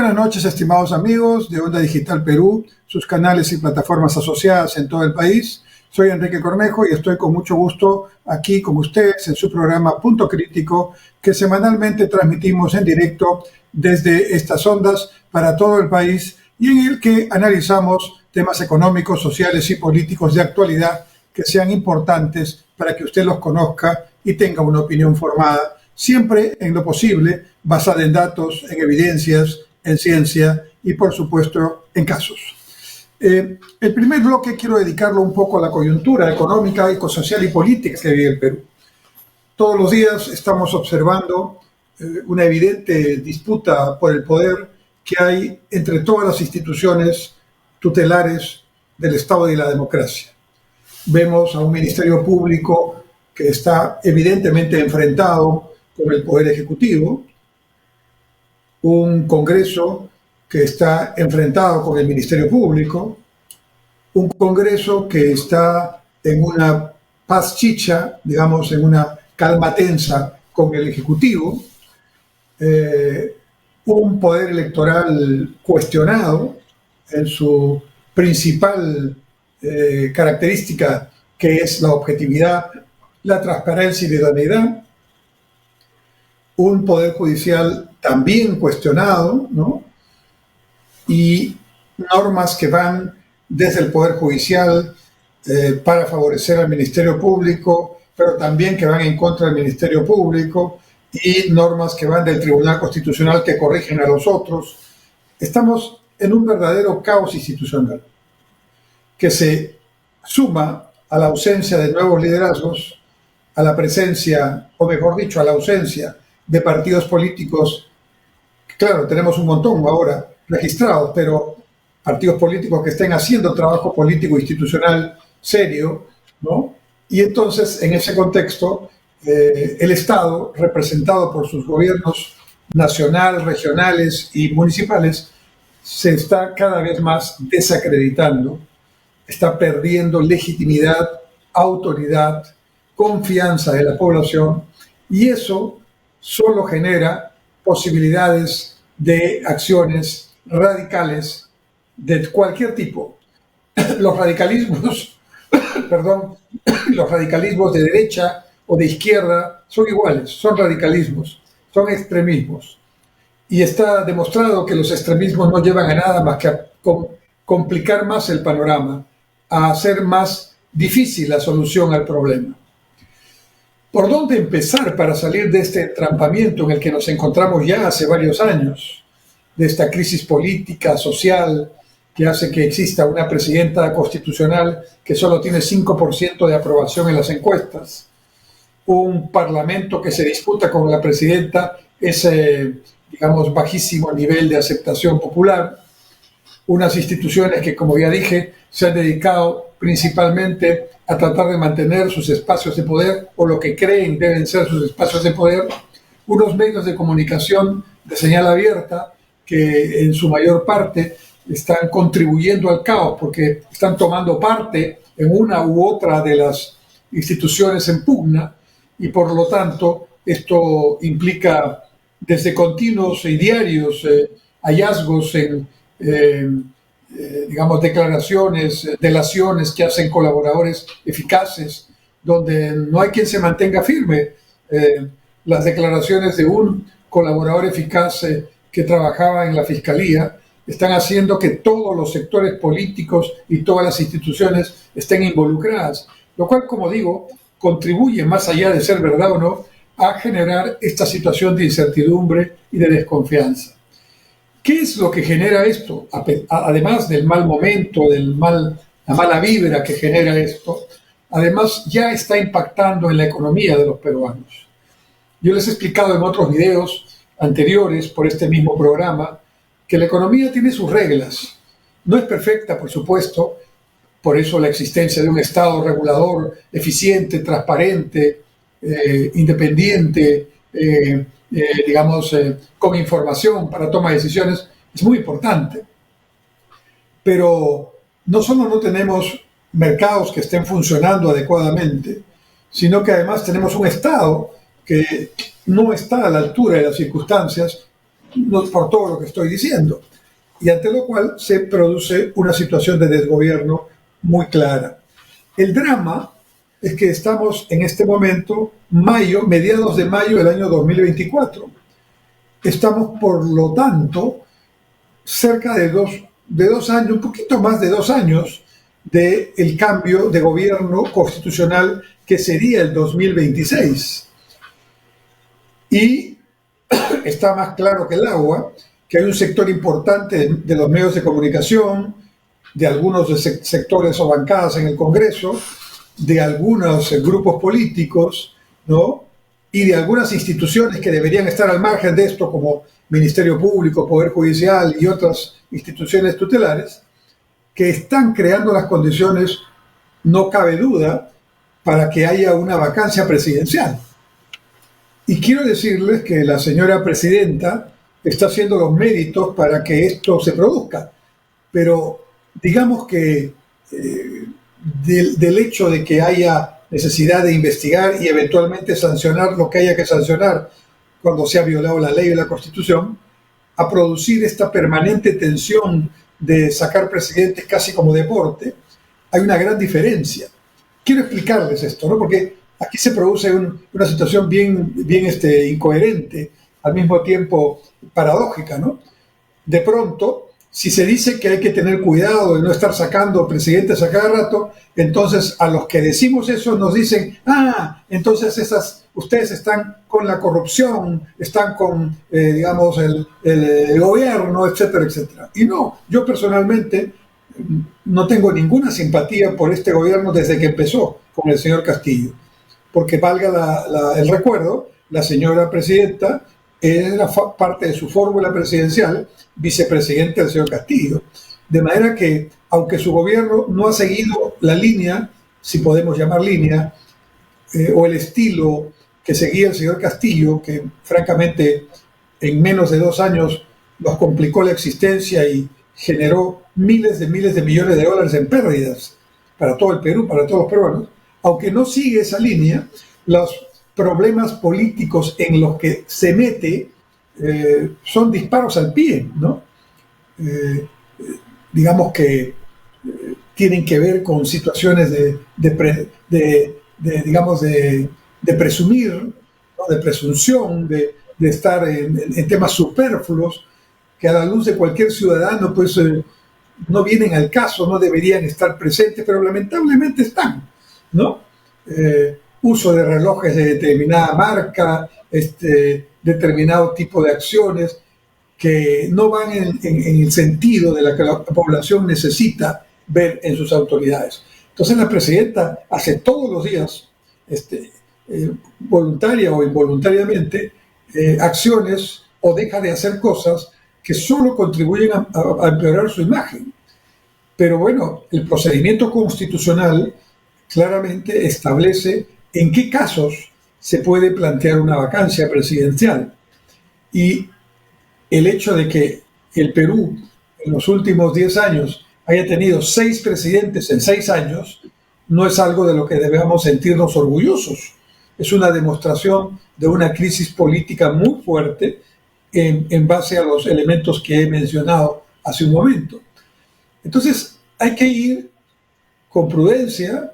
Buenas noches, estimados amigos de Onda Digital Perú, sus canales y plataformas asociadas en todo el país. Soy Enrique Cornejo y estoy con mucho gusto aquí con ustedes en su programa Punto Crítico, que semanalmente transmitimos en directo desde estas ondas para todo el país y en el que analizamos temas económicos, sociales y políticos de actualidad que sean importantes para que usted los conozca y tenga una opinión formada, siempre en lo posible basada en datos, en evidencias, en ciencia y, por supuesto, en casos. El primer bloque quiero dedicarlo un poco a la coyuntura económica, social y política que vive el Perú. Todos los días estamos observando una evidente disputa por el poder que hay entre todas las instituciones tutelares del Estado y de la democracia. Vemos a un Ministerio Público que está evidentemente enfrentado con el Poder Ejecutivo, un Congreso que está enfrentado con el Ministerio Público, un Congreso que está en una paz chicha, digamos, en una calma tensa con el Ejecutivo, un poder electoral cuestionado en su principal característica, que es la objetividad, la transparencia y la idoneidad, un poder judicial también cuestionado, ¿no? Y normas que van desde el Poder Judicial para favorecer al Ministerio Público, pero también que van en contra del Ministerio Público, y normas que van del Tribunal Constitucional que corrigen a los otros. Estamos en un verdadero caos institucional que se suma a la ausencia de nuevos liderazgos, a la presencia, o mejor dicho, a la ausencia de partidos políticos. Claro, tenemos un montón ahora registrados, pero partidos políticos que estén haciendo trabajo político institucional serio, ¿no? Y entonces, en ese contexto, el Estado, representado por sus gobiernos nacional, regionales y municipales, se está cada vez más desacreditando, está perdiendo legitimidad, autoridad, confianza de la población, y eso solo genera posibilidades de acciones radicales de cualquier tipo. Los radicalismos, perdón, los radicalismos de derecha o de izquierda son iguales, son radicalismos, son extremismos. Y está demostrado que los extremismos no llevan a nada más que a complicar más el panorama, a hacer más difícil la solución al problema. ¿Por dónde empezar para salir de este entrampamiento en el que nos encontramos ya hace varios años? De esta crisis política, social, que hace que exista una presidenta constitucional que solo tiene 5% de aprobación en las encuestas, un parlamento que se disputa con la presidenta ese, digamos, bajísimo nivel de aceptación popular, unas instituciones que, como ya dije, se han dedicado principalmente a tratar de mantener sus espacios de poder, o lo que creen deben ser sus espacios de poder, unos medios de comunicación de señal abierta que en su mayor parte están contribuyendo al caos porque están tomando parte en una u otra de las instituciones en pugna, y por lo tanto esto implica desde continuos y diarios hallazgos en digamos, declaraciones, delaciones que hacen colaboradores eficaces, donde no hay quien se mantenga firme. Las declaraciones de un colaborador eficaz que trabajaba en la Fiscalía están haciendo que todos los sectores políticos y todas las instituciones estén involucradas, lo cual, como digo, contribuye, más allá de ser verdad o no, a generar esta situación de incertidumbre y de desconfianza. ¿Qué es lo que genera esto? Además del mal momento, la mala vibra que genera esto, además ya está impactando en la economía de los peruanos. Yo les he explicado en otros videos anteriores por este mismo programa que la economía tiene sus reglas. No es perfecta, por supuesto, por eso la existencia de un Estado regulador eficiente, transparente, independiente, digamos, con información para toma de decisiones, es muy importante. Pero no solo no tenemos mercados que estén funcionando adecuadamente, sino que además tenemos un Estado que no está a la altura de las circunstancias por todo lo que estoy diciendo, y ante lo cual se produce una situación de desgobierno muy clara. El drama es que estamos en este momento, mediados de mayo del año 2024. Estamos, por lo tanto, cerca de dos años, un poquito más de 2 años, del cambio de gobierno constitucional que sería el 2026. Y está más claro que el agua que hay un sector importante de los medios de comunicación, de algunos sectores o bancadas en el Congreso, de algunos grupos políticos, ¿no? Y de algunas instituciones que deberían estar al margen de esto, como Ministerio Público, Poder Judicial y otras instituciones tutelares, que están creando las condiciones, no cabe duda, para que haya una vacancia presidencial. Y quiero decirles que la señora presidenta está haciendo los méritos para que esto se produzca, pero digamos que del hecho de que haya necesidad de investigar y eventualmente sancionar lo que haya que sancionar cuando se ha violado la ley o la Constitución, a producir esta permanente tensión de sacar presidentes casi como deporte, hay una gran diferencia. Quiero explicarles esto, ¿no? Porque aquí se produce una situación bien incoherente, al mismo tiempo paradójica, ¿no? De pronto, si se dice que hay que tener cuidado de no estar sacando presidentes a cada rato, entonces a los que decimos eso nos dicen, entonces ustedes están con la corrupción, están con, digamos, el gobierno, etcétera, etcétera. Y no, yo personalmente no tengo ninguna simpatía por este gobierno desde que empezó con el señor Castillo, porque valga el recuerdo, la señora presidenta era parte de su fórmula presidencial, vicepresidente del señor Castillo. De manera que, aunque su gobierno no ha seguido la línea, si podemos llamar línea, o el estilo que seguía el señor Castillo, que francamente en menos de 2 años nos complicó la existencia y generó miles de millones de dólares en pérdidas para todo el Perú, para todos los peruanos, aunque no sigue esa línea, los problemas políticos en los que se mete son disparos al pie, ¿no? Digamos que tienen que ver con situaciones digamos, de presumir, ¿no? De presunción, de estar en temas superfluos que a la luz de cualquier ciudadano pues no vienen al caso, no deberían estar presentes, pero lamentablemente están, ¿no? Uso de relojes de determinada marca, determinado tipo de acciones que no van en el sentido de la que la población necesita ver en sus autoridades. Entonces la presidenta hace todos los días, voluntaria o involuntariamente, acciones o deja de hacer cosas que solo contribuyen a empeorar su imagen. Pero bueno, el procedimiento constitucional claramente establece en qué casos se puede plantear una vacancia presidencial. Y el hecho de que el Perú en los últimos 10 años haya tenido 6 presidentes en 6 años no es algo de lo que debamos sentirnos orgullosos. Es una demostración de una crisis política muy fuerte en base a los elementos que he mencionado hace un momento. Entonces hay que ir con prudencia,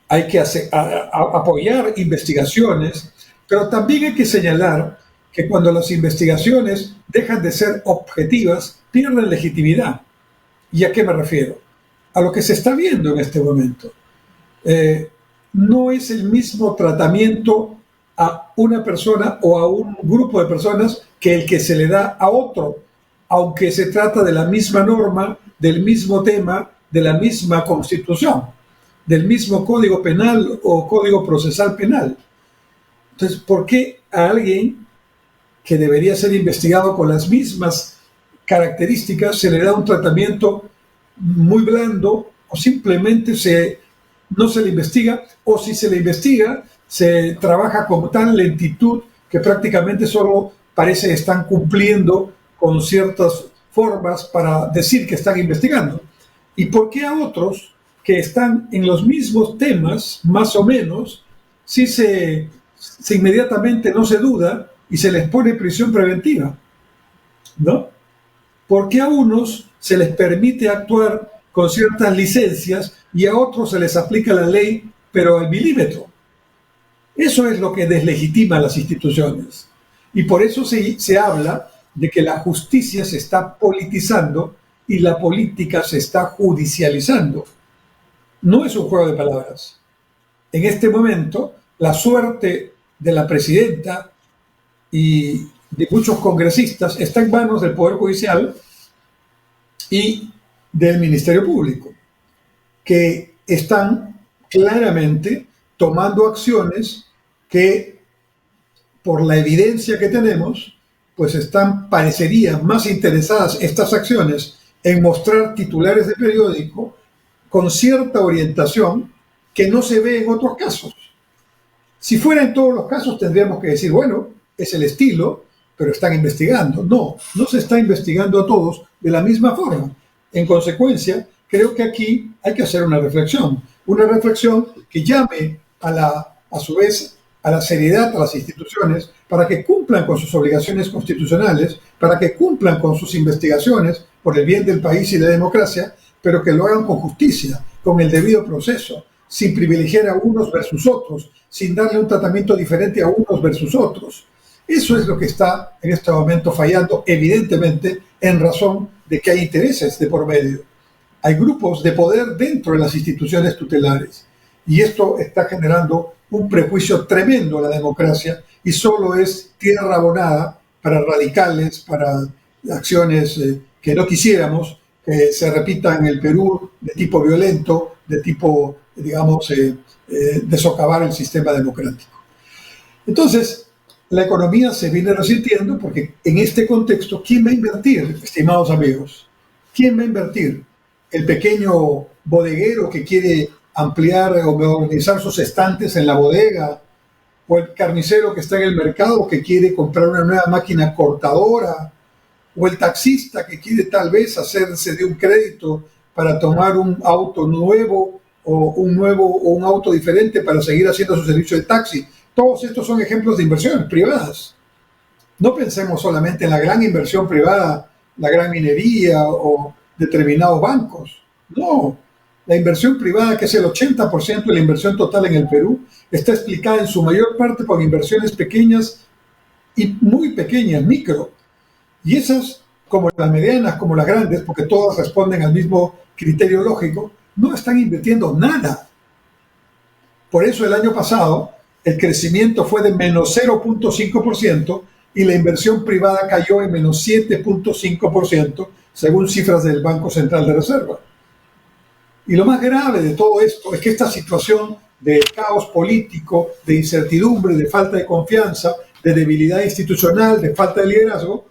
hay que apoyar investigaciones, pero también hay que señalar que cuando las investigaciones dejan de ser objetivas, pierden legitimidad. ¿Y a qué me refiero? A lo que se está viendo en este momento. No es el mismo tratamiento a una persona o a un grupo de personas que el que se le da a otro, aunque se trata de la misma norma, del mismo tema, de la misma constitución, del mismo código penal o código procesal penal. Entonces, ¿por qué a alguien que debería ser investigado con las mismas características se le da un tratamiento muy blando o simplemente no se le investiga, o si se le investiga se trabaja con tal lentitud que prácticamente solo parece que están cumpliendo con ciertas formas para decir que están investigando? ¿Y por qué a otros que están en los mismos temas, más o menos, si se inmediatamente no se duda y se les pone prisión preventiva? ¿no? ¿Por qué a unos se les permite actuar con ciertas licencias y a otros se les aplica la ley, pero al milímetro? Eso es lo que deslegitima las instituciones. Y por eso se habla de que la justicia se está politizando y la política se está judicializando. No es un juego de palabras. En este momento, la suerte de la presidenta y de muchos congresistas está en manos del Poder Judicial y del Ministerio Público, que están claramente tomando acciones que, por la evidencia que tenemos, pues parecerían más interesadas estas acciones en mostrar titulares de periódico con cierta orientación que no se ve en otros casos. Si fuera en todos los casos, tendríamos que decir, bueno, es el estilo, pero están investigando. No, no se está investigando a todos de la misma forma. En consecuencia, creo que aquí hay que hacer una reflexión que llame a su vez a la seriedad a las instituciones para que cumplan con sus obligaciones constitucionales, para que cumplan con sus investigaciones por el bien del país y de la democracia, pero que lo hagan con justicia, con el debido proceso, sin privilegiar a unos versus otros, sin darle un tratamiento diferente a unos versus otros. Eso es lo que está en este momento fallando, evidentemente, en razón de que hay intereses de por medio. Hay grupos de poder dentro de las instituciones tutelares y esto está generando un prejuicio tremendo a la democracia y solo es tierra abonada para radicales, para acciones que no quisiéramos que se repitan en el Perú de tipo violento, de tipo, digamos, de socavar el sistema democrático. Entonces, la economía se viene resintiendo porque en este contexto, ¿quién va a invertir, estimados amigos? ¿Quién va a invertir? El pequeño bodeguero que quiere ampliar o modernizar sus estantes en la bodega, o el carnicero que está en el mercado que quiere comprar una nueva máquina cortadora, o el taxista que quiere tal vez hacerse de un crédito para tomar un auto nuevo o un auto diferente para seguir haciendo su servicio de taxi. Todos estos son ejemplos de inversiones privadas. No pensemos solamente en la gran inversión privada, la gran minería o determinados bancos. No, la inversión privada, que es el 80% de la inversión total en el Perú, está explicada en su mayor parte por inversiones pequeñas y muy pequeñas, micro. Y esas, como las medianas, como las grandes, porque todas responden al mismo criterio lógico, no están invirtiendo nada. Por eso el año pasado el crecimiento fue de menos 0.5% y la inversión privada cayó en menos 7.5%, según cifras del Banco Central de Reserva. Y lo más grave de todo esto es que esta situación de caos político, de incertidumbre, de falta de confianza, de debilidad institucional, de falta de liderazgo,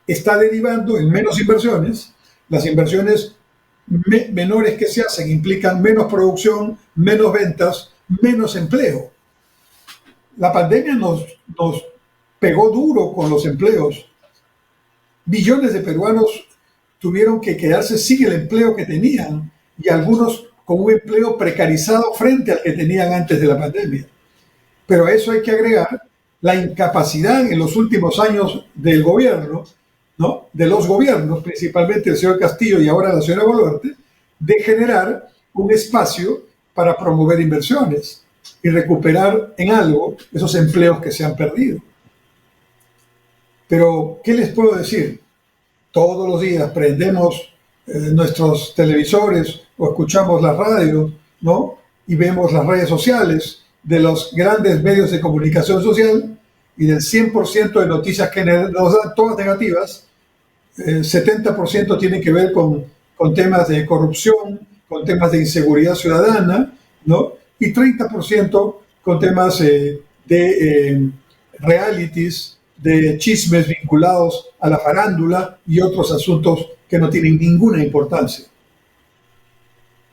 está derivando en menos inversiones. Las inversiones menores que se hacen implican menos producción, menos ventas, menos empleo. La pandemia nos pegó duro con los empleos. Millones de peruanos tuvieron que quedarse sin el empleo que tenían y algunos con un empleo precarizado frente al que tenían antes de la pandemia. Pero a eso hay que agregar la incapacidad en los últimos años del gobierno, ¿no?, de los gobiernos, principalmente el señor Castillo y ahora la señora Boluarte, de generar un espacio para promover inversiones y recuperar en algo esos empleos que se han perdido. Pero, ¿qué les puedo decir? Todos los días prendemos nuestros televisores o escuchamos la radio, ¿no?, y vemos las redes sociales de los grandes medios de comunicación social y del 100% de noticias que nos dan todas negativas, 70% tienen que ver con temas de corrupción, con temas de inseguridad ciudadana, ¿no?, y 30% con temas de realities, de chismes vinculados a la farándula y otros asuntos que no tienen ninguna importancia.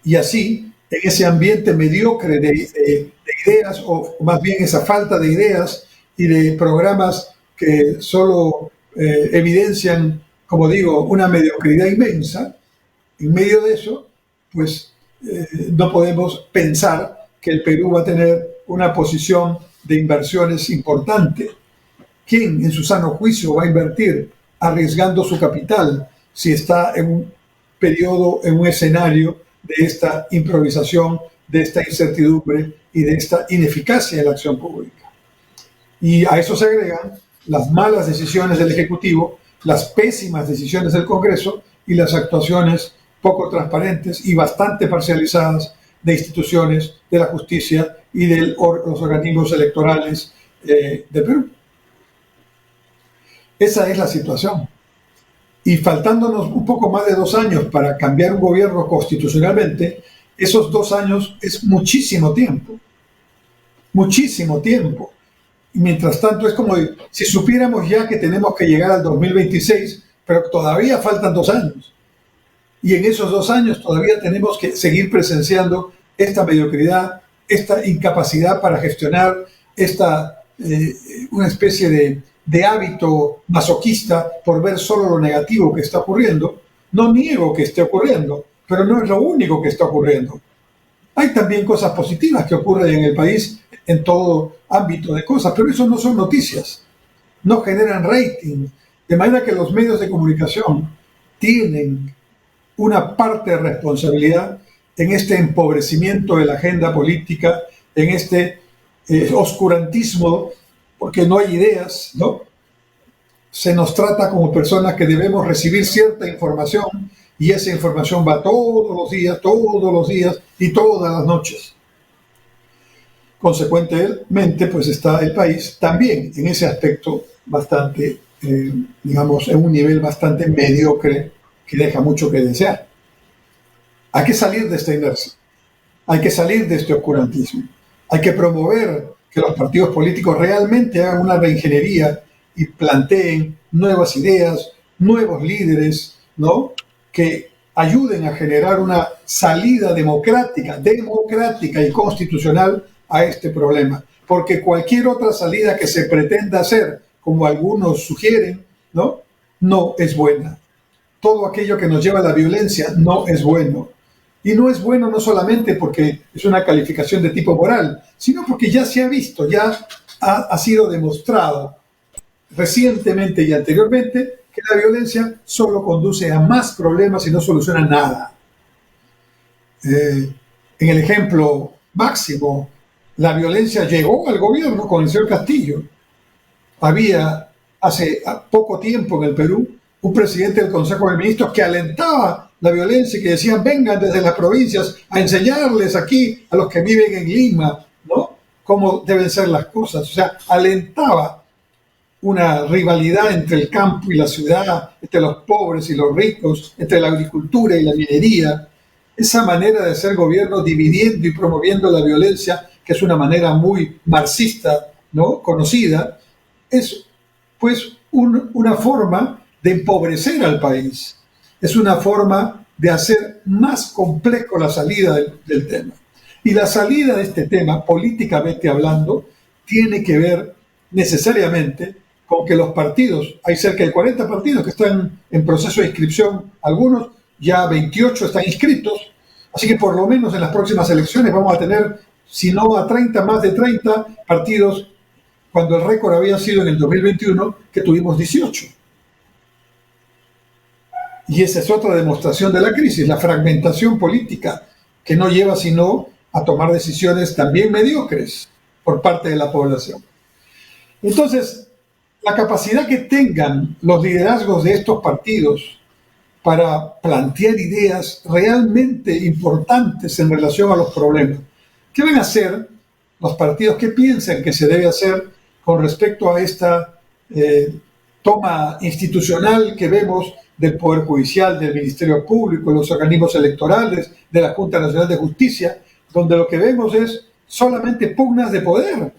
Y así, en ese ambiente mediocre de ideas, o más bien esa falta de ideas y de programas que solo evidencian, como digo, una mediocridad inmensa, en medio de eso, pues no podemos pensar que el Perú va a tener una posición de inversiones importante. ¿Quién en su sano juicio va a invertir arriesgando su capital si está en un periodo, en un escenario de esta improvisación, de esta incertidumbre y de esta ineficacia en la acción pública. Y a eso se agregan las malas decisiones del Ejecutivo, las pésimas decisiones del Congreso y las actuaciones poco transparentes y bastante parcializadas de instituciones de la justicia y de los organismos electorales de Perú. Esa es la situación. Y faltándonos un poco más de 2 años para cambiar un gobierno constitucionalmente, esos 2 años es muchísimo tiempo. Muchísimo tiempo. Y mientras tanto es como si supiéramos ya que tenemos que llegar al 2026, pero todavía faltan 2 años. Y en esos 2 años todavía tenemos que seguir presenciando esta mediocridad, esta incapacidad para gestionar una especie de hábito masoquista por ver solo lo negativo que está ocurriendo. No niego que esté ocurriendo, pero no es lo único que está ocurriendo. Hay también cosas positivas que ocurren en el país en todo ámbito de cosas, pero eso no son noticias, no generan rating, de manera que los medios de comunicación tienen una parte de responsabilidad en este empobrecimiento de la agenda política, en este oscurantismo, porque no hay ideas, ¿no? Se nos trata como personas que debemos recibir cierta información y esa información va todos los días y todas las noches. Consecuentemente, pues está el país también en ese aspecto bastante, digamos, en un nivel bastante mediocre que deja mucho que desear. Hay que salir de esta inercia, hay que salir de este oscurantismo, hay que promover que los partidos políticos realmente hagan una reingeniería y planteen nuevas ideas, nuevos líderes, ¿no? Que ayuden a generar una salida democrática y constitucional a este problema. Porque cualquier otra salida que se pretenda hacer, como algunos sugieren, no es buena. Todo aquello que nos lleva a la violencia no es bueno. Y no es bueno no solamente porque es una calificación de tipo moral, sino porque ya se ha visto, ya ha sido demostrado recientemente y anteriormente que la violencia solo conduce a más problemas y no soluciona nada. En el ejemplo máximo, la violencia llegó al gobierno con el señor Castillo. Había hace poco tiempo en el Perú un presidente del Consejo de Ministros que alentaba la violencia y que decían vengan desde las provincias a enseñarles aquí a los que viven en Lima, ¿no? Cómo deben ser las cosas. O sea, alentaba una rivalidad entre el campo y la ciudad, entre los pobres y los ricos, entre la agricultura y la minería. Esa manera de hacer gobierno dividiendo y promoviendo la violencia, que es una manera muy marxista, ¿no? Conocida, es pues una forma de empobrecer al país. Es una forma de hacer más complejo la salida del tema. Y la salida de este tema, políticamente hablando, tiene que ver necesariamente con que los partidos, hay cerca de 40 partidos que están en proceso de inscripción, algunos ya 28 están inscritos, así que por lo menos en las próximas elecciones vamos a tener, si no a 30, más de 30 partidos, cuando el récord había sido en el 2021, que tuvimos 18. Y esa es otra demostración de la crisis, la fragmentación política, que no lleva sino a tomar decisiones también mediocres por parte de la población. Entonces, la capacidad que tengan los liderazgos de estos partidos para plantear ideas realmente importantes en relación a los problemas. ¿Qué van a hacer los partidos? ¿Qué piensan que se debe hacer con respecto a esta toma institucional que vemos del Poder Judicial, del Ministerio Público, los organismos electorales, de la Junta Nacional de Justicia, donde lo que vemos es solamente pugnas de poder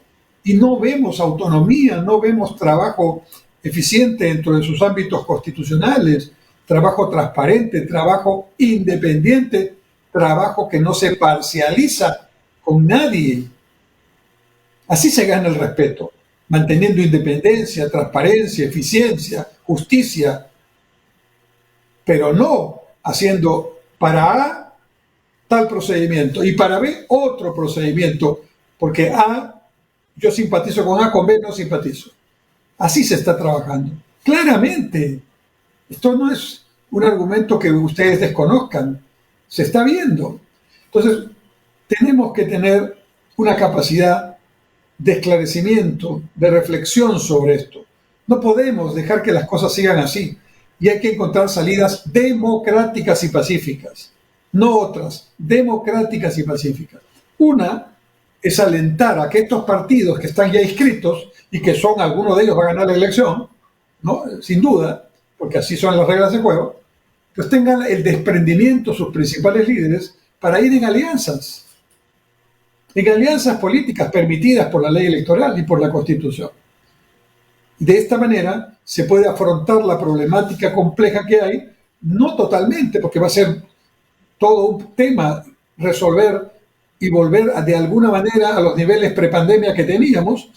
y no vemos autonomía, no vemos trabajo eficiente dentro de sus ámbitos constitucionales, trabajo transparente, trabajo independiente, trabajo que no se parcializa con nadie. Así se gana el respeto, manteniendo independencia, transparencia, eficiencia, justicia, pero no haciendo para A tal procedimiento y para B otro procedimiento, porque A, yo simpatizo con A, con B no simpatizo. Así se está trabajando. Claramente, Esto no es un argumento que ustedes desconozcan, se está viendo. Entonces, tenemos que tener una capacidad de esclarecimiento, de reflexión sobre esto. No podemos dejar que las cosas sigan así y hay que encontrar salidas democráticas y pacíficas, no otras, democráticas y pacíficas. Una es alentar a que estos partidos que están ya inscritos y que son, algunos de ellos va a ganar la elección, ¿no? Sin duda, porque así son las reglas de juego, pues tengan el desprendimiento sus principales líderes para ir en alianzas políticas permitidas por la ley electoral y por la Constitución. De esta manera se puede afrontar la problemática compleja que hay, no totalmente, porque va a ser todo un tema resolver y volver de alguna manera a los niveles prepandemia que teníamos,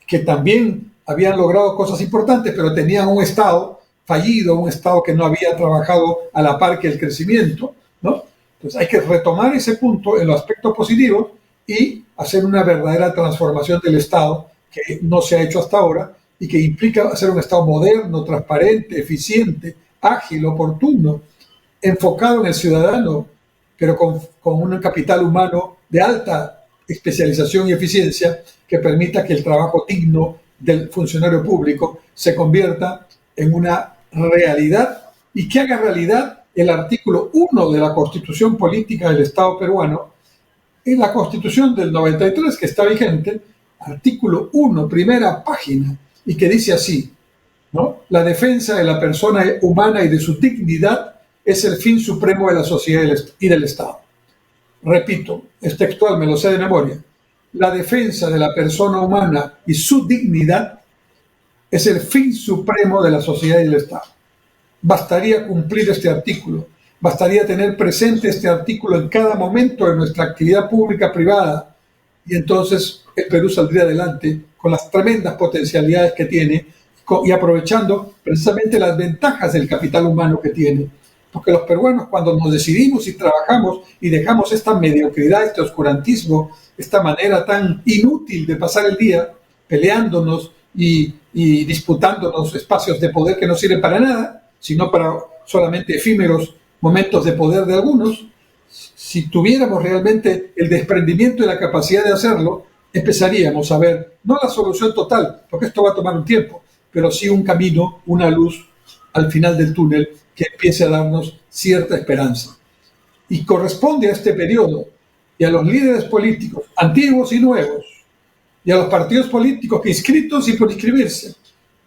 que también habían logrado cosas importantes, pero tenían un Estado fallido, un Estado que no había trabajado a la par que el crecimiento, ¿no? Entonces hay que retomar ese punto en los aspectos positivos y hacer una verdadera transformación del Estado que no se ha hecho hasta ahora y que implica hacer un Estado moderno, transparente, eficiente, ágil, oportuno, enfocado en el ciudadano, pero con un capital humano de alta especialización y eficiencia que permita que el trabajo digno del funcionario público se convierta en una realidad y que haga realidad el artículo 1 de la Constitución Política del Estado peruano, en la Constitución del 93 que está vigente, artículo 1, primera página, y que dice así, ¿no? La defensa de la persona humana y de su dignidad es el fin supremo de la sociedad y del Estado. Repito, es textual, me lo sé de memoria. La defensa de la persona humana y su dignidad es el fin supremo de la sociedad y del Estado. Bastaría cumplir este artículo, bastaría tener presente este artículo en cada momento de nuestra actividad pública privada y entonces el Perú saldría adelante con las tremendas potencialidades que tiene y aprovechando precisamente las ventajas del capital humano que tiene. Porque los peruanos, cuando nos decidimos y trabajamos y dejamos esta mediocridad, este oscurantismo, esta manera tan inútil de pasar el día peleándonos y disputándonos espacios de poder que no sirven para nada, sino para solamente efímeros momentos de poder de algunos, si tuviéramos realmente el desprendimiento y la capacidad de hacerlo, empezaríamos a ver, no la solución total, porque esto va a tomar un tiempo, pero sí un camino, una luz al final del túnel que empiece a darnos cierta esperanza. Y corresponde a este periodo y a los líderes políticos, antiguos y nuevos, y a los partidos políticos que inscritos y por inscribirse,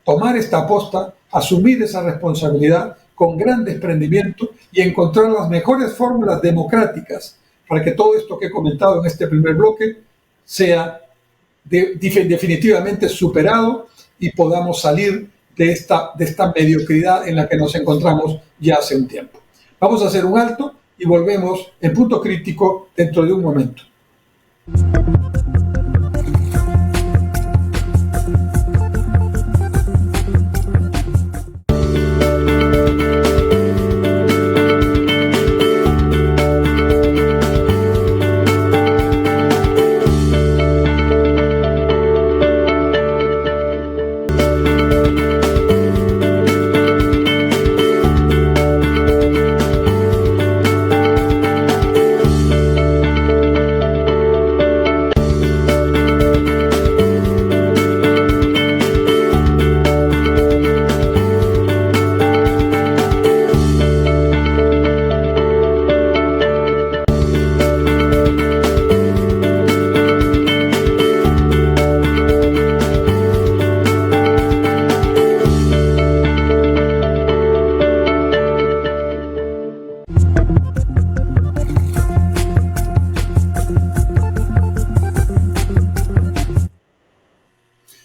tomar esta aposta, asumir esa responsabilidad con gran desprendimiento y encontrar las mejores fórmulas democráticas para que todo esto que he comentado en este primer bloque sea definitivamente superado y podamos salir de esta mediocridad en la que nos encontramos ya hace un tiempo. Vamos a hacer un alto y volvemos en punto crítico dentro de un momento.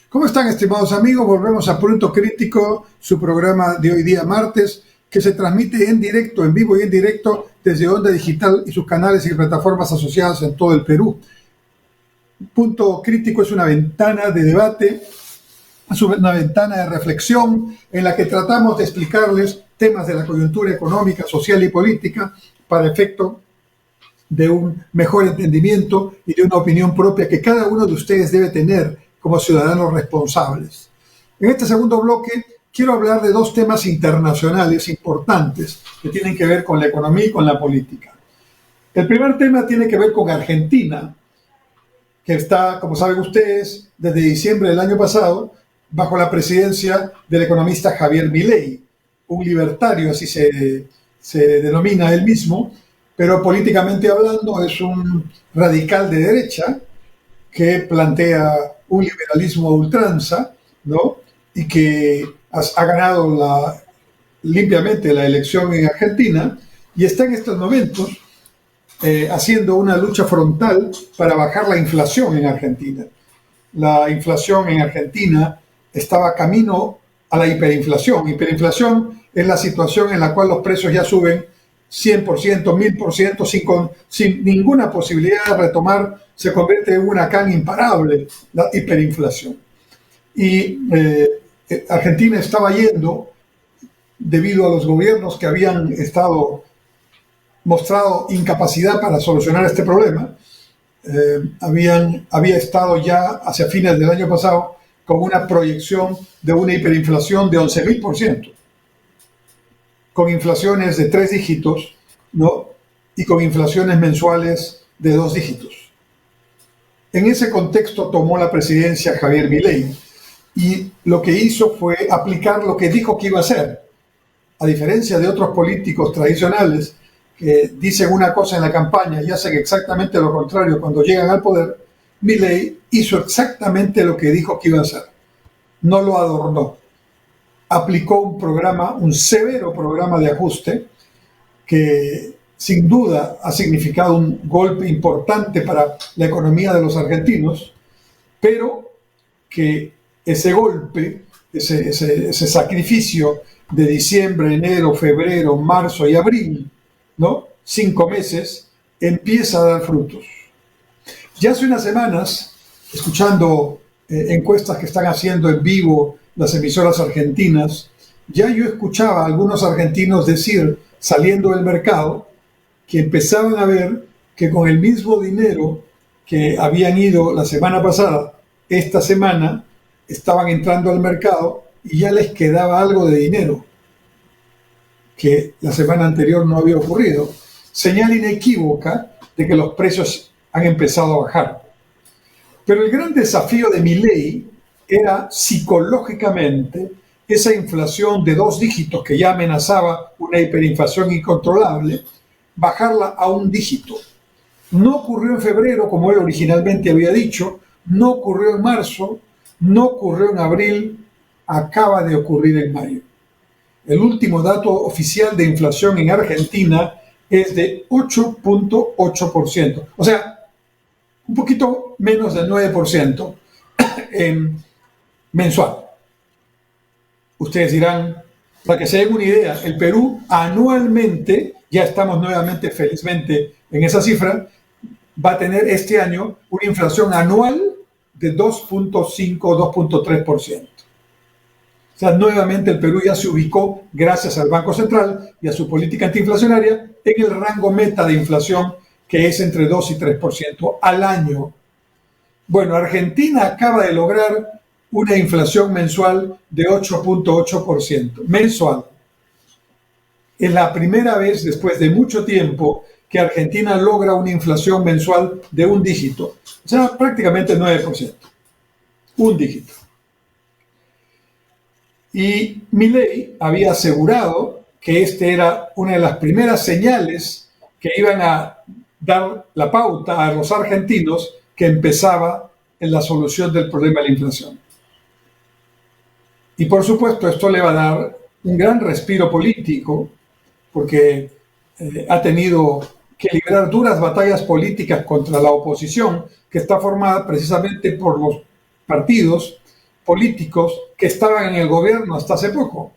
¿Cómo están, estimados amigos? Volvemos a Punto Crítico, su programa de hoy día martes, que se transmite en directo, en vivo y en directo desde Onda Digital y sus canales y plataformas asociadas en todo el Perú. Punto Crítico es una ventana de debate, es una ventana de reflexión en la que tratamos de explicarles temas de la coyuntura económica, social y política para efecto de un mejor entendimiento y de una opinión propia que cada uno de ustedes debe tener como ciudadanos responsables. En este segundo bloque quiero hablar de dos temas internacionales importantes que tienen que ver con la economía y con la política. El primer tema tiene que ver con Argentina, que está, como saben ustedes, desde diciembre del año pasado, bajo la presidencia del economista Javier Milei, un libertario, así se denomina él mismo, pero políticamente hablando es un radical de derecha que plantea un liberalismo a ultranza, ¿no? Y que ha ganado limpiamente la elección en Argentina y está en estos momentos haciendo una lucha frontal para bajar la inflación en Argentina. La inflación en Argentina estaba camino a la hiperinflación. Hiperinflación es la situación en la cual los precios ya suben 100%, 1000%, sin ninguna posibilidad de retomar, se convierte en un huracán imparable, la hiperinflación. Y Argentina estaba yendo, debido a los gobiernos que habían mostrado incapacidad para solucionar este problema, había estado ya hacia fines del año pasado con una proyección de una hiperinflación de 11.000%, con inflaciones de 3 dígitos, ¿no? Y con inflaciones mensuales de 2 dígitos. En ese contexto tomó la presidencia Javier Milei y lo que hizo fue aplicar lo que dijo que iba a hacer. A diferencia de otros políticos tradicionales que dicen una cosa en la campaña y hacen exactamente lo contrario cuando llegan al poder, Milei hizo exactamente lo que dijo que iba a hacer. No lo adornó. Aplicó un severo programa de ajuste que sin duda ha significado un golpe importante para la economía de los argentinos, pero que ese golpe, ese sacrificio de diciembre, enero, febrero, marzo y abril, ¿no? 5 meses, empieza a dar frutos. Ya hace unas semanas, escuchando encuestas que están haciendo en vivo las emisoras argentinas, ya yo escuchaba a algunos argentinos decir, saliendo del mercado, que empezaban a ver que con el mismo dinero que habían ido la semana pasada, esta semana estaban entrando al mercado y ya les quedaba algo de dinero que la semana anterior no había ocurrido. Señal inequívoca de que los precios han empezado a bajar. Pero el gran desafío de Milei era psicológicamente esa inflación de 2 dígitos que ya amenazaba una hiperinflación incontrolable, bajarla a 1 dígito. No ocurrió en febrero, como él originalmente había dicho, no ocurrió en marzo, no ocurrió en abril, acaba de ocurrir en mayo. El último dato oficial de inflación en Argentina es de 8.8%, o sea, un poquito menos del 9% mensual. Ustedes dirán, para que se den una idea, el Perú anualmente, ya estamos nuevamente felizmente en esa cifra, va a tener este año una inflación anual de 2.5 o 2.3%. O sea, nuevamente el Perú ya se ubicó, gracias al Banco Central y a su política antiinflacionaria, en el rango meta de inflación, que es entre 2 y 3% al año. Bueno, Argentina acaba de lograr una inflación mensual de 8.8%, mensual. Es la primera vez después de mucho tiempo que Argentina logra una inflación mensual de 1 dígito, o sea, prácticamente 9%, 1 dígito. Y Milei había asegurado que esta era una de las primeras señales que iban a dar la pauta a los argentinos que empezaba en la solución del problema de la inflación. Y por supuesto esto le va a dar un gran respiro político porque ha tenido que librar duras batallas políticas contra la oposición que está formada precisamente por los partidos políticos que estaban en el gobierno hasta hace poco.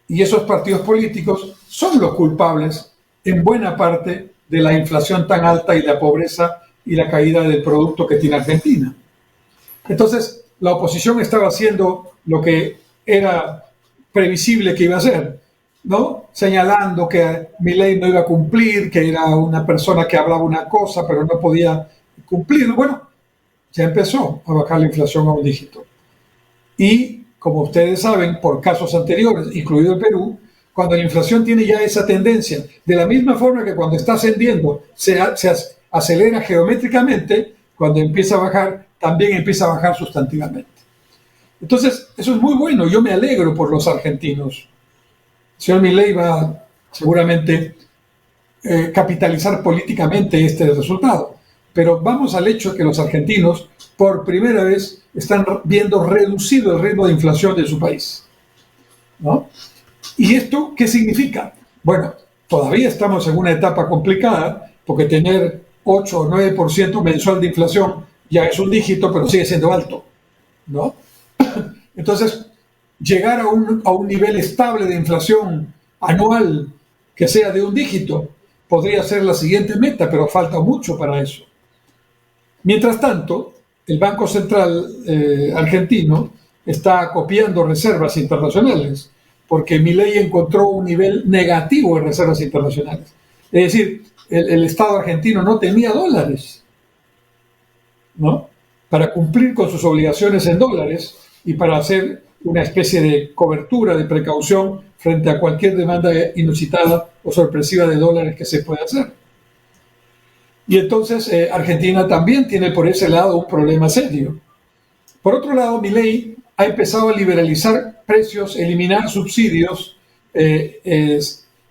Y esos partidos políticos son los culpables en buena parte de la inflación tan alta y la pobreza y la caída del producto que tiene Argentina. Entonces, la oposición estaba haciendo lo que era previsible que iba a hacer, ¿no? Señalando que Milei no iba a cumplir, que era una persona que hablaba una cosa pero no podía cumplirlo. Bueno, ya empezó a bajar la inflación a 1 dígito. Y como ustedes saben, por casos anteriores, incluido el Perú, cuando la inflación tiene ya esa tendencia, de la misma forma que cuando está ascendiendo se acelera geométricamente, cuando empieza a bajar, también empieza a bajar sustantivamente. Entonces, eso es muy bueno. Yo me alegro por los argentinos. El señor Milei va seguramente capitalizar políticamente este resultado. Pero vamos al hecho de que los argentinos, por primera vez, están viendo reducido el ritmo de inflación de su país, ¿no? ¿Y esto qué significa? Bueno, todavía estamos en una etapa complicada, porque tener 8 o 9% mensual de inflación ya es un dígito, pero sigue siendo alto, ¿no? Entonces, llegar a un nivel estable de inflación anual que sea de un dígito podría ser la siguiente meta, pero falta mucho para eso. Mientras tanto, el Banco Central argentino está copiando reservas internacionales, porque Milei encontró un nivel negativo de reservas internacionales. Es decir, el Estado argentino no tenía dólares, ¿no?, para cumplir con sus obligaciones en dólares y para hacer una especie de cobertura, de precaución frente a cualquier demanda inusitada o sorpresiva de dólares que se pueda hacer. Y entonces Argentina también tiene por ese lado un problema serio. Por otro lado, Milei ha empezado a liberalizar precios, eliminar subsidios,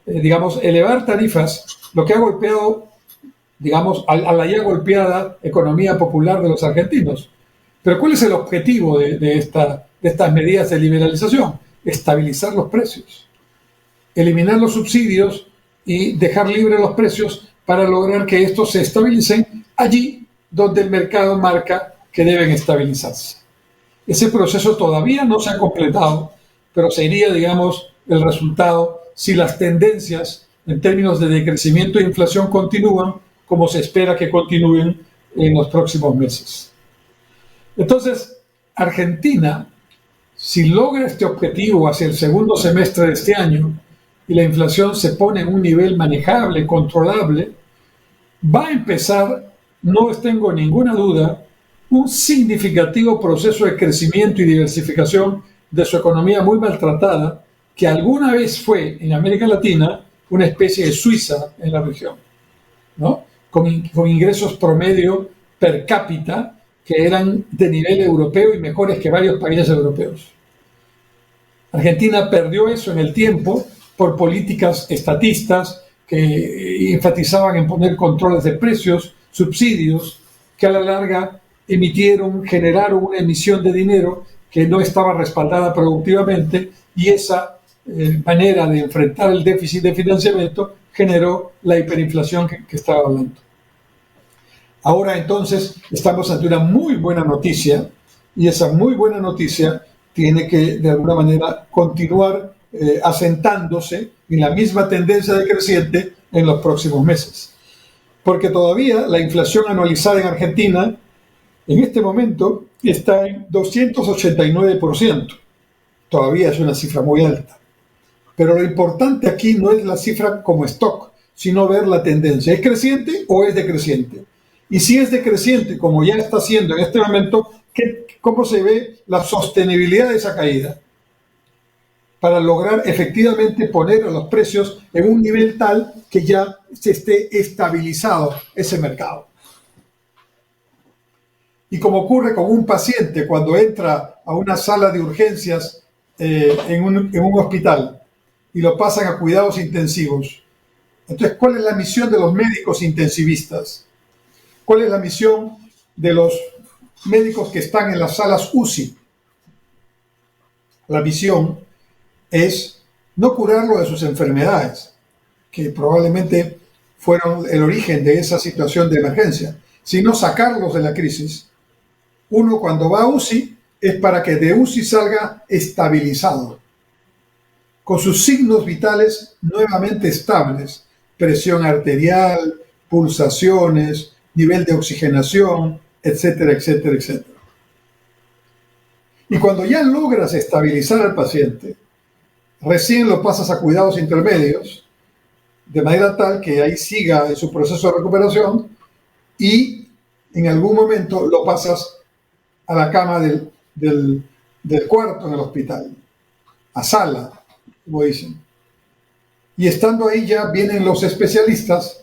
digamos, elevar tarifas, lo que ha golpeado, digamos, a la ya golpeada economía popular de los argentinos. Pero ¿cuál es el objetivo de estas medidas de liberalización? Estabilizar los precios, eliminar los subsidios y dejar libres los precios para lograr que estos se estabilicen allí donde el mercado marca que deben estabilizarse. Ese proceso todavía no se ha completado, pero sería, digamos, el resultado si las tendencias en términos de decrecimiento e inflación continúan como se espera que continúen en los próximos meses. Entonces, Argentina, si logra este objetivo hacia el segundo semestre de este año y la inflación se pone en un nivel manejable, controlable, va a empezar, no tengo ninguna duda, un significativo proceso de crecimiento y diversificación de su economía muy maltratada, que alguna vez fue en América Latina una especie de Suiza en la región, ¿no?, con ingresos promedio per cápita que eran de nivel europeo y mejores que varios países europeos. Argentina perdió eso en el tiempo por políticas estatistas que enfatizaban en poner controles de precios, subsidios, que a la larga generaron una emisión de dinero que no estaba respaldada productivamente, y esa manera de enfrentar el déficit de financiamiento generó la hiperinflación que estaba hablando. Ahora entonces estamos ante una muy buena noticia, y esa muy buena noticia tiene que de alguna manera continuar asentándose en la misma tendencia decreciente en los próximos meses. Porque todavía la inflación anualizada en Argentina en este momento está en 289%. Todavía es una cifra muy alta. Pero lo importante aquí no es la cifra como stock, sino ver la tendencia. ¿Es creciente o es decreciente? Y si es decreciente, como ya está siendo en este momento, ¿cómo se ve la sostenibilidad de esa caída? Para lograr efectivamente poner a los precios en un nivel tal que ya se esté estabilizado ese mercado. Y como ocurre con un paciente cuando entra a una sala de urgencias en un hospital y lo pasan a cuidados intensivos. Entonces, ¿cuál es la misión de los médicos intensivistas? ¿Cuál es la misión de los médicos que están en las salas UCI? La misión es no curarlo de sus enfermedades, que probablemente fueron el origen de esa situación de emergencia, sino sacarlos de la crisis. Uno, cuando va a UCI, es para que de UCI salga estabilizado, con sus signos vitales nuevamente estables: presión arterial, pulsaciones, nivel de oxigenación, etcétera, etcétera, etcétera. Y cuando ya logras estabilizar al paciente, recién lo pasas a cuidados intermedios, de manera tal que ahí siga en su proceso de recuperación, y en algún momento lo pasas a la cama del del cuarto en el hospital, a sala, como dicen. Y estando ahí ya vienen los especialistas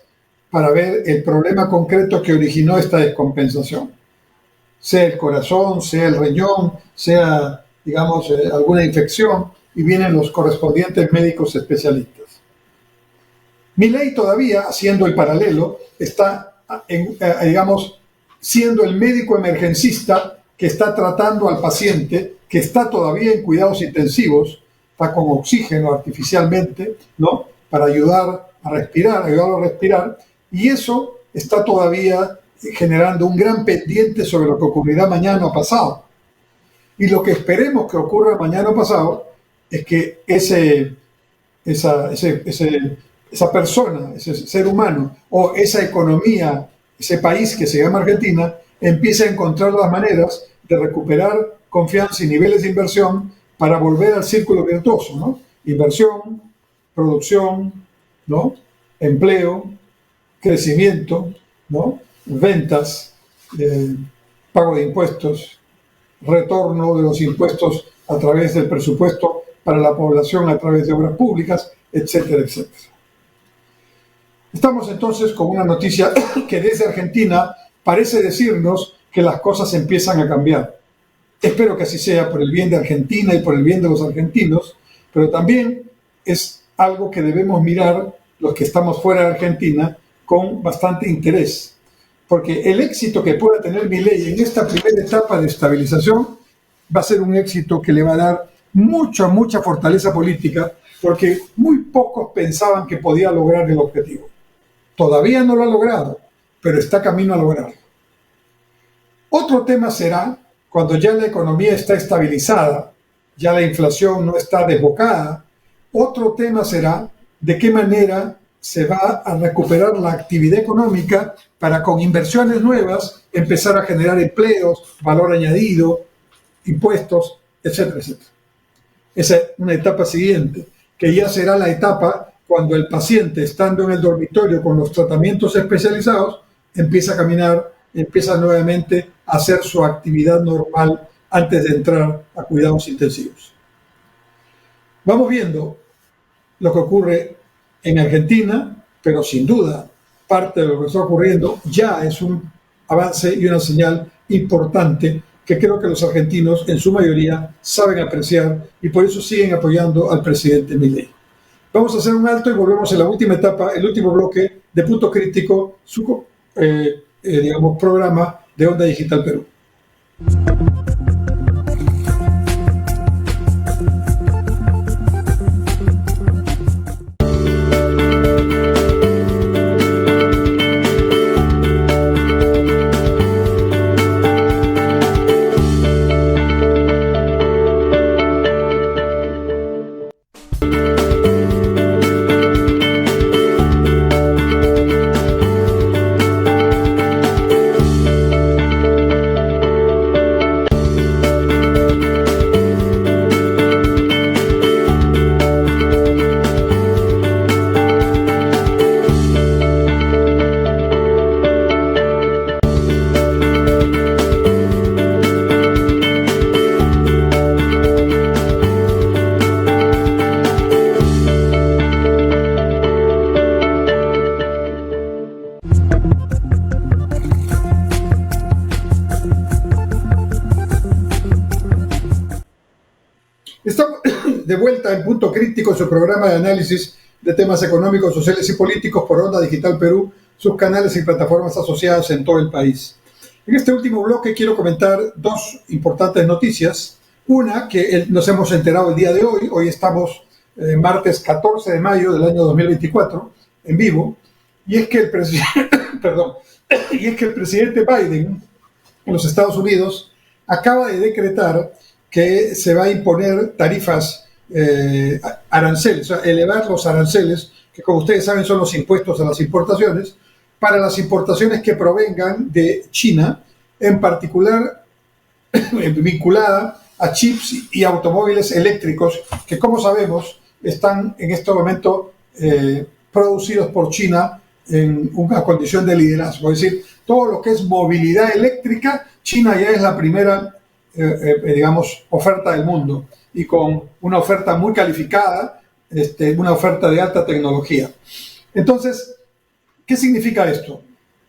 para ver el problema concreto que originó esta descompensación. Sea el corazón, sea el riñón, sea, digamos, alguna infección, y vienen los correspondientes médicos especialistas. Milei todavía, haciendo el paralelo, está, digamos, siendo el médico emergencista que está tratando al paciente, que está todavía en cuidados intensivos, está con oxígeno artificialmente, ¿no?, para ayudarlo a respirar, y eso está todavía generando un gran pendiente sobre lo que ocurrirá mañana o pasado. Y lo que esperemos que ocurra mañana o pasado es que esa persona, ese ser humano, o esa economía, ese país que se llama Argentina, empiece a encontrar las maneras de recuperar confianza y niveles de inversión para volver al círculo virtuoso, ¿no? Inversión, producción, ¿no?, empleo, crecimiento, ¿no?, ventas, pago de impuestos, retorno de los impuestos a través del presupuesto para la población a través de obras públicas, etcétera, etcétera. Estamos entonces con una noticia que desde Argentina parece decirnos que las cosas empiezan a cambiar. Espero que así sea, por el bien de Argentina y por el bien de los argentinos, pero también es algo que debemos mirar los que estamos fuera de Argentina con bastante interés, porque el éxito que pueda tener Milei en esta primera etapa de estabilización va a ser un éxito que le va a dar mucha fortaleza política, porque muy pocos pensaban que podía lograr el objetivo. Todavía no lo ha logrado, pero está camino a lograrlo. Otro tema será cuando ya la economía está estabilizada, ya la inflación no está desbocada. Otro tema será de qué manera se va a recuperar la actividad económica para, con inversiones nuevas, empezar a generar empleos, valor añadido, impuestos, etcétera, etcétera. Esa es una etapa siguiente, que ya será la etapa cuando el paciente, estando en el dormitorio con los tratamientos especializados, empieza a caminar, empieza nuevamente a hacer su actividad normal antes de entrar a cuidados intensivos. Vamos viendo lo que ocurre en Argentina, pero sin duda parte de lo que está ocurriendo ya es un avance y una señal importante que creo que los argentinos en su mayoría saben apreciar y por eso siguen apoyando al presidente Milei. Vamos a hacer un alto y volvemos en la última etapa, el último bloque de Punto Crítico, su programa de Onda Digital Perú. Estamos de vuelta en Punto Crítico, su programa de análisis de temas económicos, sociales y políticos por Onda Digital Perú, sus canales y plataformas asociadas en todo el país. En este último bloque quiero comentar dos importantes noticias. Una que nos hemos enterado el día de hoy. Hoy estamos martes 14 de mayo del año 2024, en vivo, y es que el presidente Biden en los Estados Unidos acaba de decretar que se va a imponer tarifas, aranceles, o sea, elevar los aranceles, que como ustedes saben son los impuestos a las importaciones, para las importaciones que provengan de China, en particular vinculada a chips y automóviles eléctricos, que como sabemos están en este momento producidos por China en una condición de liderazgo. Es decir, todo lo que es movilidad eléctrica, China ya es la primera digamos, oferta del mundo y con una oferta muy calificada, una oferta de alta tecnología. Entonces, ¿qué significa esto?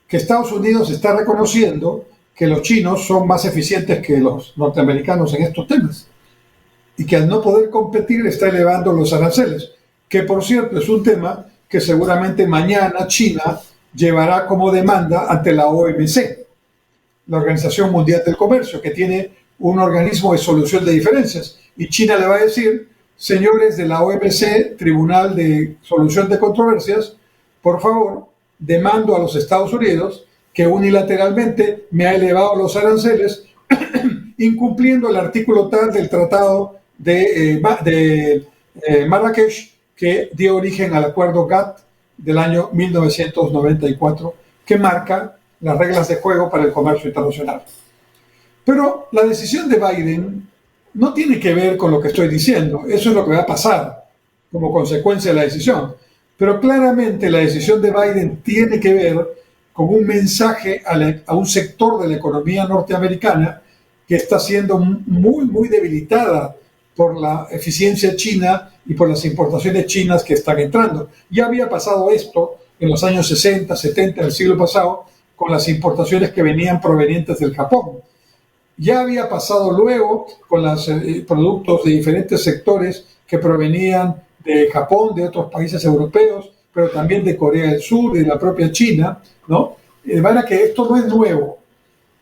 Que Estados Unidos está reconociendo que los chinos son más eficientes que los norteamericanos en estos temas y que al no poder competir está elevando los aranceles, que por cierto es un tema que seguramente mañana China llevará como demanda ante la OMC, la Organización Mundial del Comercio, que tiene un organismo de solución de diferencias. Y China le va a decir, señores de la OMC, Tribunal de Solución de Controversias, por favor, demando a los Estados Unidos que unilateralmente me ha elevado los aranceles, incumpliendo el artículo tal del Tratado de Marrakech, que dio origen al acuerdo GATT del año 1994, que marca las reglas de juego para el comercio internacional. Pero la decisión de Biden no tiene que ver con lo que estoy diciendo. Eso es lo que va a pasar como consecuencia de la decisión. Pero claramente la decisión de Biden tiene que ver con un mensaje a un sector de la economía norteamericana que está siendo muy, muy debilitada por la eficiencia china y por las importaciones chinas que están entrando. Ya había pasado esto en los años 60, 70 del siglo pasado con las importaciones que venían provenientes del Japón. Ya había pasado luego con los productos de diferentes sectores que provenían de Japón, de otros países europeos, pero también de Corea del Sur y de la propia China, ¿no? De manera que esto no es nuevo,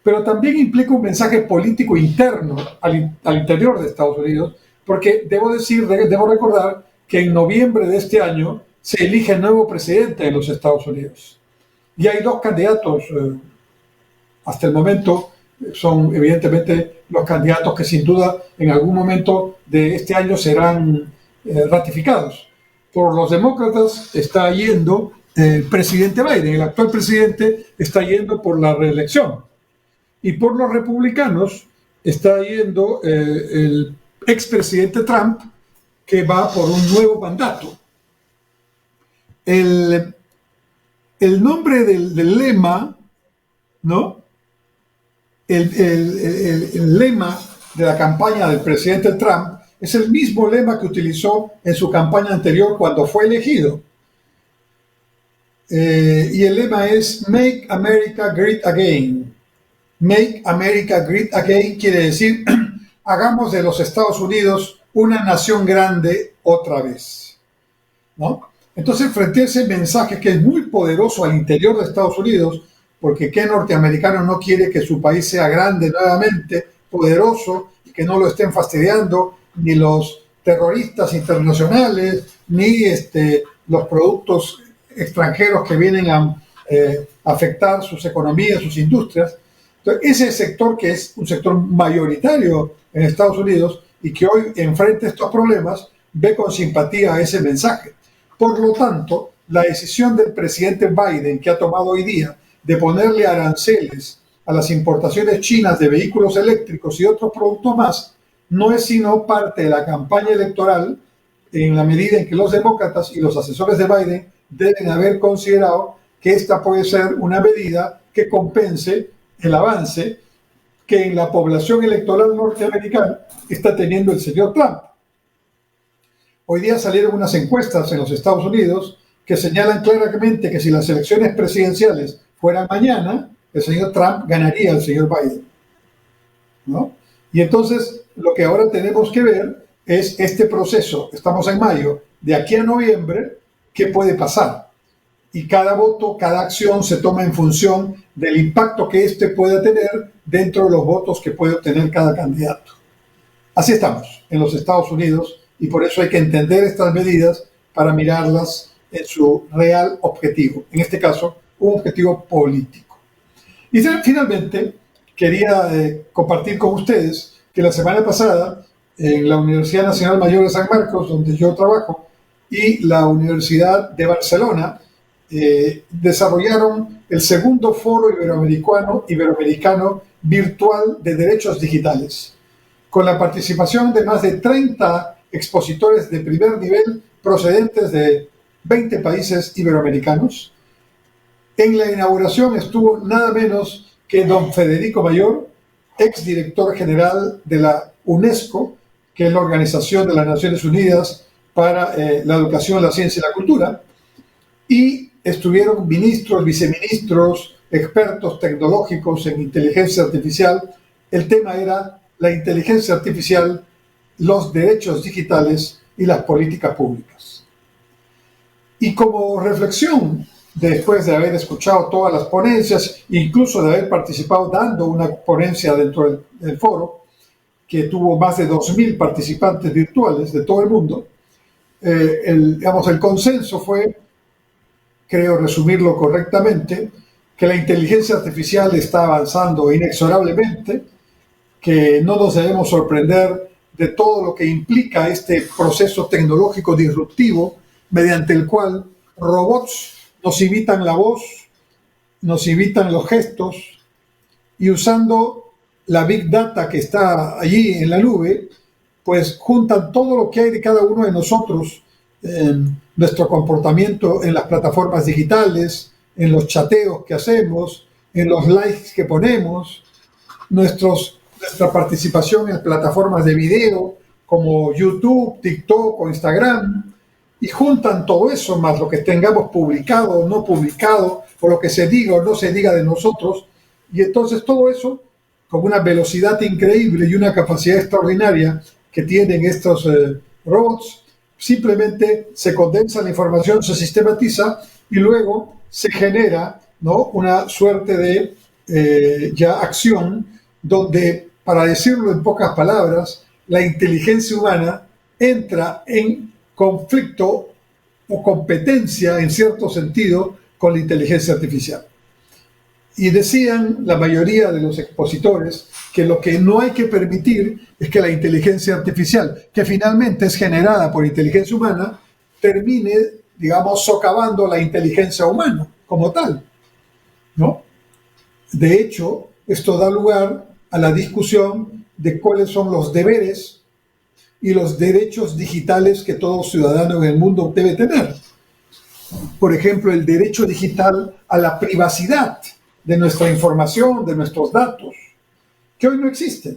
pero también implica un mensaje político interno al interior de Estados Unidos, porque debo recordar que en noviembre de este año se elige el nuevo presidente de los Estados Unidos. Y hay dos candidatos, hasta el momento son evidentemente los candidatos que sin duda en algún momento de este año serán ratificados. Por los demócratas está yendo el presidente Biden, el actual presidente está yendo por la reelección. Y por los republicanos está yendo el expresidente Trump, que va por un nuevo mandato. El nombre del lema, ¿no? El lema de la campaña del presidente Trump es el mismo lema que utilizó en su campaña anterior cuando fue elegido. Y el lema es Make America Great Again. Make America Great Again quiere decir hagamos de los Estados Unidos una nación grande otra vez, ¿no? Entonces, frente a ese mensaje que es muy poderoso al interior de Estados Unidos, porque ¿qué norteamericano no quiere que su país sea grande nuevamente, poderoso, y que no lo estén fastidiando ni los terroristas internacionales, ni los productos extranjeros que vienen a afectar sus economías, sus industrias? Entonces, ese sector que es un sector mayoritario en Estados Unidos y que hoy enfrenta estos problemas, ve con simpatía ese mensaje. Por lo tanto, la decisión del presidente Biden que ha tomado hoy día de ponerle aranceles a las importaciones chinas de vehículos eléctricos y otros productos más, no es sino parte de la campaña electoral en la medida en que los demócratas y los asesores de Biden deben haber considerado que esta puede ser una medida que compense el avance que en la población electoral norteamericana está teniendo el señor Trump. Hoy día salieron unas encuestas en los Estados Unidos que señalan claramente que si las elecciones presidenciales fueran mañana, el señor Trump ganaría al señor Biden, ¿no? Y entonces lo que ahora tenemos que ver es este proceso. Estamos en mayo, de aquí a noviembre, ¿qué puede pasar? Y cada voto, cada acción se toma en función del impacto que éste pueda tener dentro de los votos que puede obtener cada candidato. Así estamos en los Estados Unidos y por eso hay que entender estas medidas para mirarlas en su real objetivo, en este caso, un objetivo político. Y finalmente, quería compartir con ustedes que la semana pasada en la Universidad Nacional Mayor de San Marcos, donde yo trabajo, y la Universidad de Barcelona, desarrollaron el segundo foro iberoamericano virtual de derechos digitales, con la participación de más de 30 expositores de primer nivel procedentes de 20 países iberoamericanos. En la inauguración estuvo nada menos que don Federico Mayor, exdirector general de la UNESCO, que es la Organización de las Naciones Unidas para la Educación, la Ciencia y la Cultura, y estuvieron ministros, viceministros, expertos tecnológicos en inteligencia artificial. El tema era la inteligencia artificial, los derechos digitales y las políticas públicas. Y como reflexión, después de haber escuchado todas las ponencias, incluso de haber participado dando una ponencia dentro del foro, que tuvo más de 2.000 participantes virtuales de todo el mundo, el consenso fue, creo resumirlo correctamente, que la inteligencia artificial está avanzando inexorablemente, que no nos debemos sorprender de todo lo que implica este proceso tecnológico disruptivo mediante el cual robots nos imitan la voz, nos imitan los gestos, y usando la Big Data que está allí en la nube, pues juntan todo lo que hay de cada uno de nosotros, nuestro comportamiento en las plataformas digitales, en los chateos que hacemos, en los likes que ponemos, nuestra participación en plataformas de video como YouTube, TikTok o Instagram, y juntan todo eso más lo que tengamos publicado o no publicado, o lo que se diga o no se diga de nosotros, y entonces todo eso, con una velocidad increíble y una capacidad extraordinaria que tienen estos robots, simplemente se condensa la información, se sistematiza y luego se genera, ¿no?, una suerte de ya acción donde, para decirlo en pocas palabras, la inteligencia humana entra en conflicto o competencia, en cierto sentido, con la inteligencia artificial. Y decían la mayoría de los expositores que lo que no hay que permitir es que la inteligencia artificial, que finalmente es generada por inteligencia humana, termine, digamos, socavando la inteligencia humana como tal, ¿no? De hecho, esto da lugar a la discusión de cuáles son los deberes y los derechos digitales que todo ciudadano en el mundo debe tener. Por ejemplo, el derecho digital a la privacidad de nuestra información, de nuestros datos, que hoy no existe,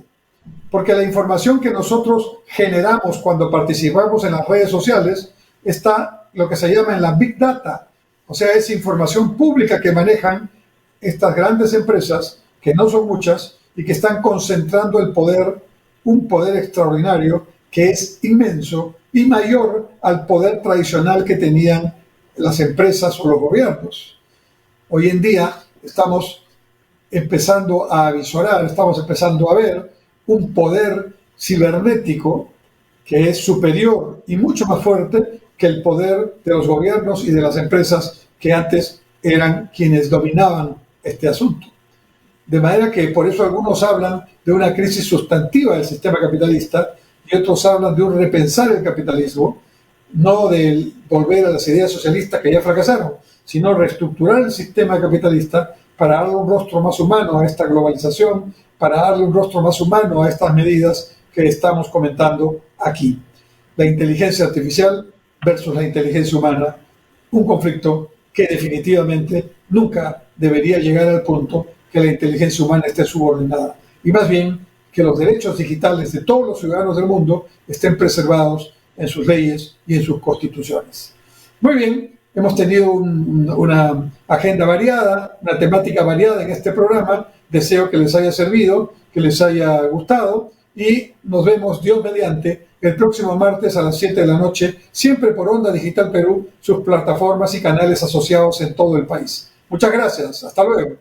porque la información que nosotros generamos cuando participamos en las redes sociales está lo que se llama en la Big Data, o sea, es información pública que manejan estas grandes empresas, que no son muchas, y que están concentrando el poder, un poder extraordinario que es inmenso y mayor al poder tradicional que tenían las empresas o los gobiernos. Hoy en día estamos empezando a visorar, estamos empezando a ver un poder cibernético que es superior y mucho más fuerte que el poder de los gobiernos y de las empresas que antes eran quienes dominaban este asunto. De manera que por eso algunos hablan de una crisis sustantiva del sistema capitalista y otros hablan de un repensar el capitalismo, no de volver a las ideas socialistas que ya fracasaron, sino reestructurar el sistema capitalista para darle un rostro más humano a esta globalización, para darle un rostro más humano a estas medidas que estamos comentando aquí. La inteligencia artificial versus la inteligencia humana, un conflicto que definitivamente nunca debería llegar al punto que la inteligencia humana esté subordinada, y más bien que los derechos digitales de todos los ciudadanos del mundo estén preservados en sus leyes y en sus constituciones. Muy bien, hemos tenido una agenda variada, una temática variada en este programa. Deseo que les haya servido, que les haya gustado, y nos vemos, Dios mediante, el próximo martes a las 7 de la noche, siempre por Onda Digital Perú, sus plataformas y canales asociados en todo el país. Muchas gracias, hasta luego.